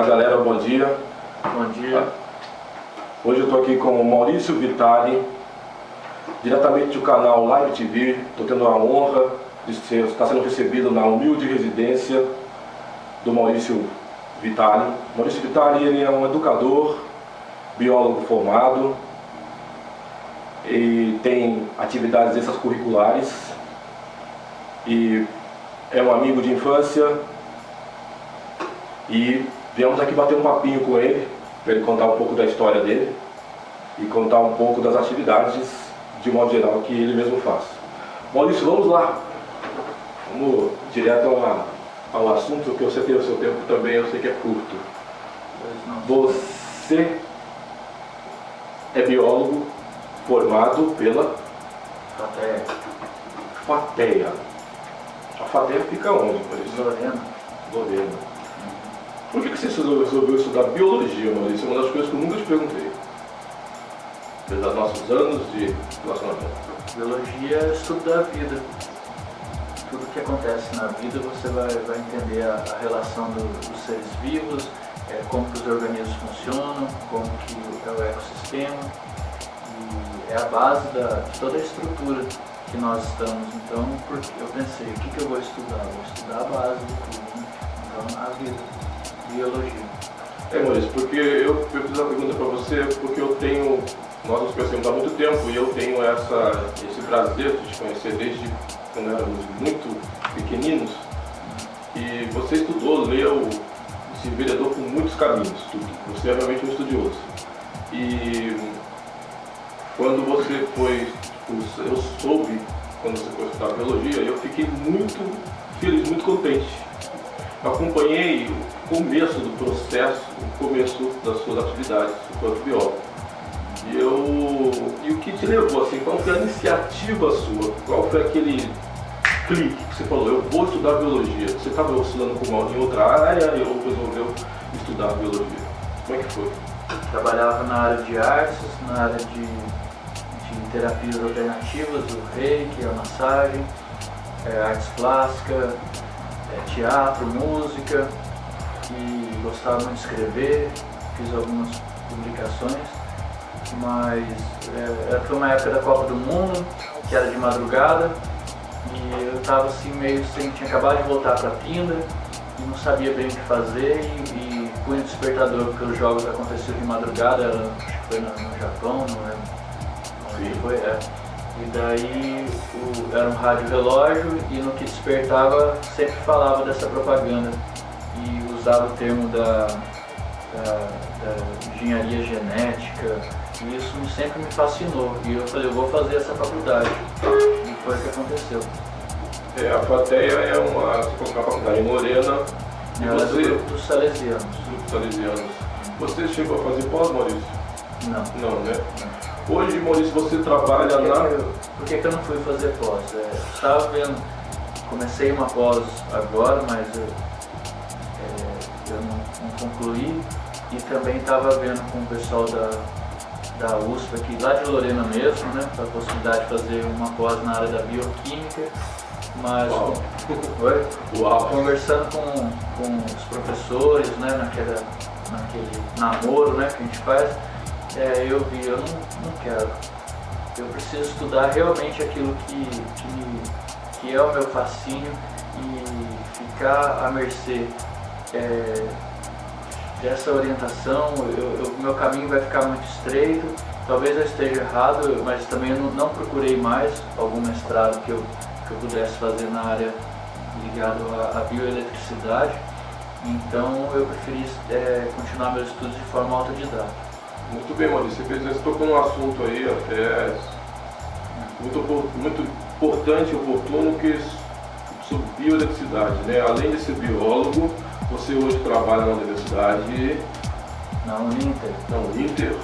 Olá galera, bom dia. Bom dia. Hoje eu estou aqui com o Maurício Vitali, diretamente do canal Live TV. Estou tendo a honra de estar sendo recebido na humilde residência do Maurício Vitali. Maurício Vitali, ele é um educador, biólogo formado e tem atividades extracurriculares e é um amigo de infância, e viemos aqui bater um papinho com ele para ele contar um pouco da história dele e contar um pouco das atividades de modo geral que ele mesmo faz. Maurício, vamos lá, vamos direto ao assunto, que eu sei que o seu tempo também eu sei que é curto. Você é biólogo formado pela FATEA. A FATEA fica onde, Maurício? Lorena. Por que você resolveu estudar biologia, Maurício? É uma das coisas que eu nunca te perguntei. Desde os nossos anos de relacionamento. Biologia é o estudo da vida. Tudo que acontece na vida você vai entender a relação dos seres vivos, como que os organismos funcionam, como que é o ecossistema. E é a base de toda a estrutura que nós estamos. Então, eu pensei, o que eu vou estudar? Vou estudar a base de tudo, né? Então, a vida, biologia. Maurício, porque eu fiz uma pergunta para você, porque nós nos conhecemos há muito tempo e eu tenho esse prazer de te conhecer desde quando éramos muito pequeninos. E você estudou, leu, se enveredou por muitos caminhos, tudo. Você é realmente um estudioso. E quando você eu soube, quando você foi estudar biologia, eu fiquei muito feliz, muito contente. Eu acompanhei o começo do processo, o começo das suas atividades enquanto biólogo. E o que te levou, assim, qual foi a iniciativa sua? Qual foi aquele clique que você falou, eu vou estudar biologia? Você estava estudando em outra área e resolveu estudar biologia? Como é que foi? Trabalhava na área de artes, na área de terapias alternativas, o reiki, a massagem, artes plásticas, teatro, música, e gostava muito de escrever, fiz algumas publicações, mas foi uma época da Copa do Mundo, que era de madrugada, e eu estava assim meio sem, tinha acabado de voltar para Pinda, e não sabia bem o que fazer, e fui no despertador, porque os jogos aconteciam de madrugada, acho que foi no Japão, não lembro. Foi, E daí era um rádio relógio e no que despertava sempre falava dessa propaganda e usava o termo da engenharia genética, e isso sempre me fascinou, e eu falei, eu vou fazer essa faculdade, e foi o que aconteceu. A FATEA é uma faculdade em Lorena. Ela é dos salesianos. Você chegou a fazer pós, Maurício? Não. Não, né? Hoje, Maurício, você trabalha Por que eu não fui fazer pós? Estava vendo, comecei uma pós agora, mas eu não concluí, e também estava vendo com o pessoal da USP aqui, lá de Lorena mesmo, né, a possibilidade de fazer uma pós na área da bioquímica, mas conversando com os professores, né, naquele namoro, né, que a gente faz, eu vi, eu não quero. Eu preciso estudar realmente aquilo que é o meu fascínio, e ficar à mercê dessa orientação. Meu caminho vai ficar muito estreito. Talvez eu esteja errado, mas também eu não procurei mais algum mestrado que eu pudesse fazer na área ligado à bioeletricidade. Então eu preferi continuar meus estudos de forma autodidata. Muito bem, Maurício, você tocou num assunto aí até muito importante e oportuno, que é sobre bioeletricidade, né? Além de ser biólogo, você hoje trabalha na universidade... Na Uninter.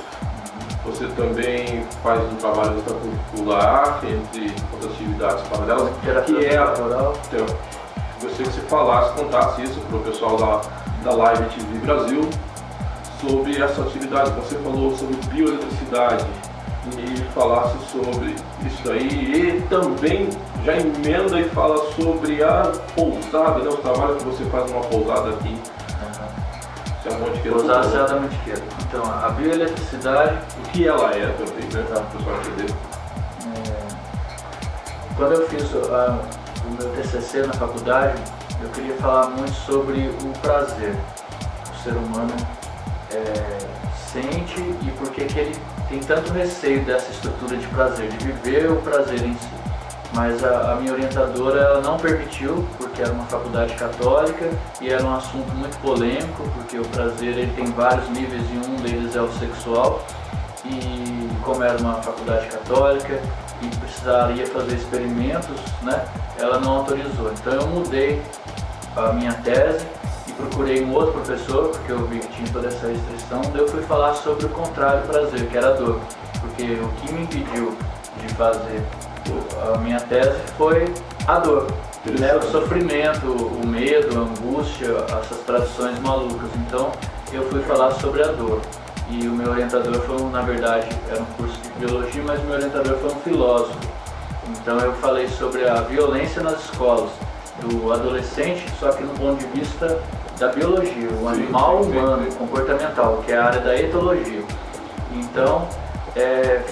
Você também faz um trabalho extracurricular, entre outras atividades paralelas, que é a... Então, gostaria que você contasse isso para o pessoal da Live TV Brasil, sobre essa atividade. Você falou sobre bioeletricidade e falasse sobre isso aí, e também já emenda e fala sobre a pousada, né, o trabalho que você faz numa pousada aqui. Vou usar a serra da Mantiqueira. Então, a bioeletricidade... O que ela é também, né? Para o pessoal entender. Quando eu fiz o meu TCC na faculdade, eu queria falar muito sobre o prazer. O ser humano sente e por que ele tem tanto receio dessa estrutura de prazer, de viver o prazer em si. Mas a minha orientadora ela não permitiu, porque era uma faculdade católica e era um assunto muito polêmico, porque o prazer ele tem vários níveis e um deles é o sexual. E como era uma faculdade católica e precisaria fazer experimentos, né, ela não autorizou. Então eu mudei a minha tese e procurei um outro professor, porque eu vi que tinha toda essa restrição. Daí eu fui falar sobre o contrário do prazer, que era a dor, porque o que me impediu de fazer a minha tese foi a dor, né, o sofrimento, o medo, a angústia, essas tradições malucas. Então eu fui falar sobre a dor. E o meu orientador foi, na verdade, era um curso de biologia, mas o meu orientador foi um filósofo. Então eu falei sobre a violência nas escolas, do adolescente, só que no ponto de vista da biologia, o animal humano, comportamental, que é a área da etologia. Então,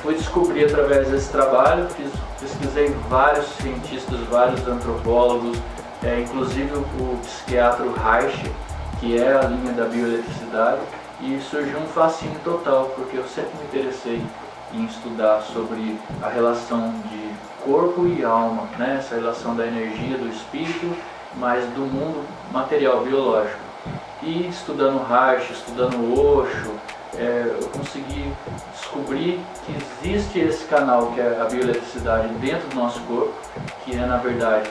fui descobrir através desse trabalho, pesquisei vários cientistas, vários antropólogos, inclusive o psiquiatra Reich, que é a linha da bioeletricidade, e surgiu um fascínio total, porque eu sempre me interessei em estudar sobre a relação de corpo e alma, né? Essa relação da energia, do espírito, mas do mundo material, biológico. E estudando Reich, estudando Osho, eu consegui descobrir que existe esse canal que é a bioeletricidade dentro do nosso corpo, que é na verdade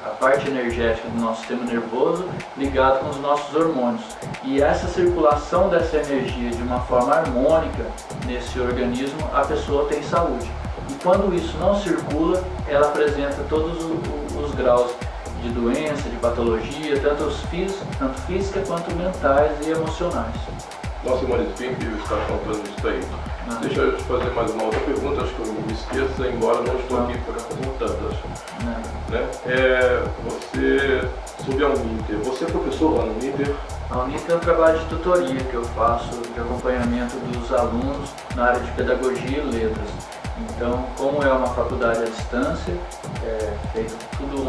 a parte energética do nosso sistema nervoso ligado com os nossos hormônios. E essa circulação dessa energia de uma forma harmônica nesse organismo, a pessoa tem saúde. E quando isso não circula, ela apresenta todos os graus de doença, de patologia, tanto física quanto mentais e emocionais. Nossa, Maurício, bem incrível estar contando isso aí. Deixa eu te fazer mais uma outra pergunta, acho que eu me esqueça, embora não estou aqui para fazer tantas. Né? Você, sobre a Uninter, você é professor lá na Uninter? A Uninter é um trabalho de tutoria que eu faço, de acompanhamento dos alunos na área de pedagogia e letras. Então, como é uma faculdade à distância, feito tudo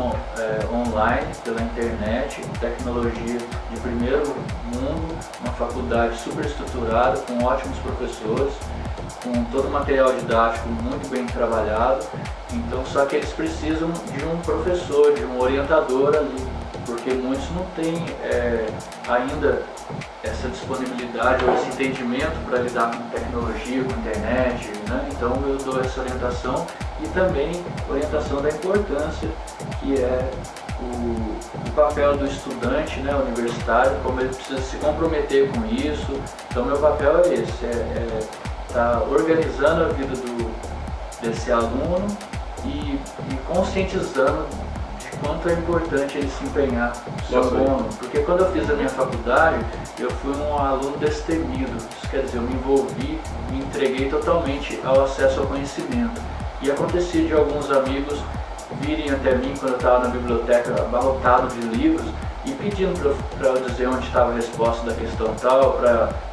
online, pela internet, tecnologia de primeiro mundo, uma faculdade super estruturada, com ótimos professores, com todo o material didático muito bem trabalhado. Então, só que eles precisam de um professor, de um orientador ali, porque muitos não têm ainda essa disponibilidade ou esse entendimento para lidar com tecnologia, com internet, né? Então eu dou essa orientação e também orientação da importância que é o papel do estudante, né, universitário, como ele precisa se comprometer com isso. Então meu papel é esse, tá organizando a vida desse aluno e conscientizando quanto é importante ele se empenhar no seu aluno. Porque quando eu fiz a minha faculdade, eu fui um aluno destemido. Isso quer dizer, eu me envolvi, me entreguei totalmente ao acesso ao conhecimento. E acontecia de alguns amigos virem até mim quando eu estava na biblioteca abarrotado de livros e pedindo para eu dizer onde estava a resposta da questão tal,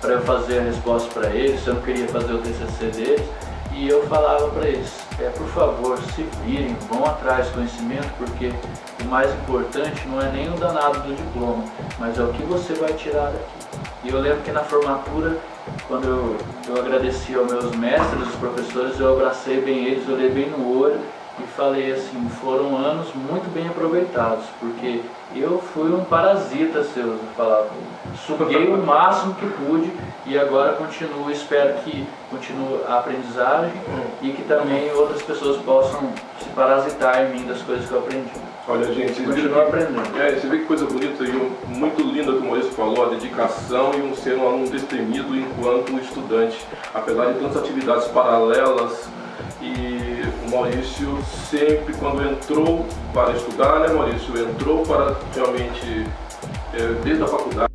para eu fazer a resposta para eles, se eu não queria fazer o TCC deles. E eu falava para eles, por favor, se virem, vão atrás do conhecimento, porque o mais importante não é nem o danado do diploma, mas é o que você vai tirar daqui. E eu lembro que na formatura, quando eu agradeci aos meus mestres, os professores, eu abracei bem eles, olhei bem no olho e falei assim, foram anos muito bem aproveitados, porque eu fui um parasita seu, eu falava, suguei o máximo que pude e agora continuo, espero que continue a aprendizagem e que também outras pessoas possam se parasitar em mim das coisas que eu aprendi. Olha, gente, continua aprendendo. Você vê que coisa bonita e muito linda que o Maurício falou, a dedicação e ser um aluno destemido enquanto estudante, apesar de tantas atividades paralelas. E o Maurício sempre, quando entrou para estudar, né, Maurício, entrou para realmente, desde a faculdade,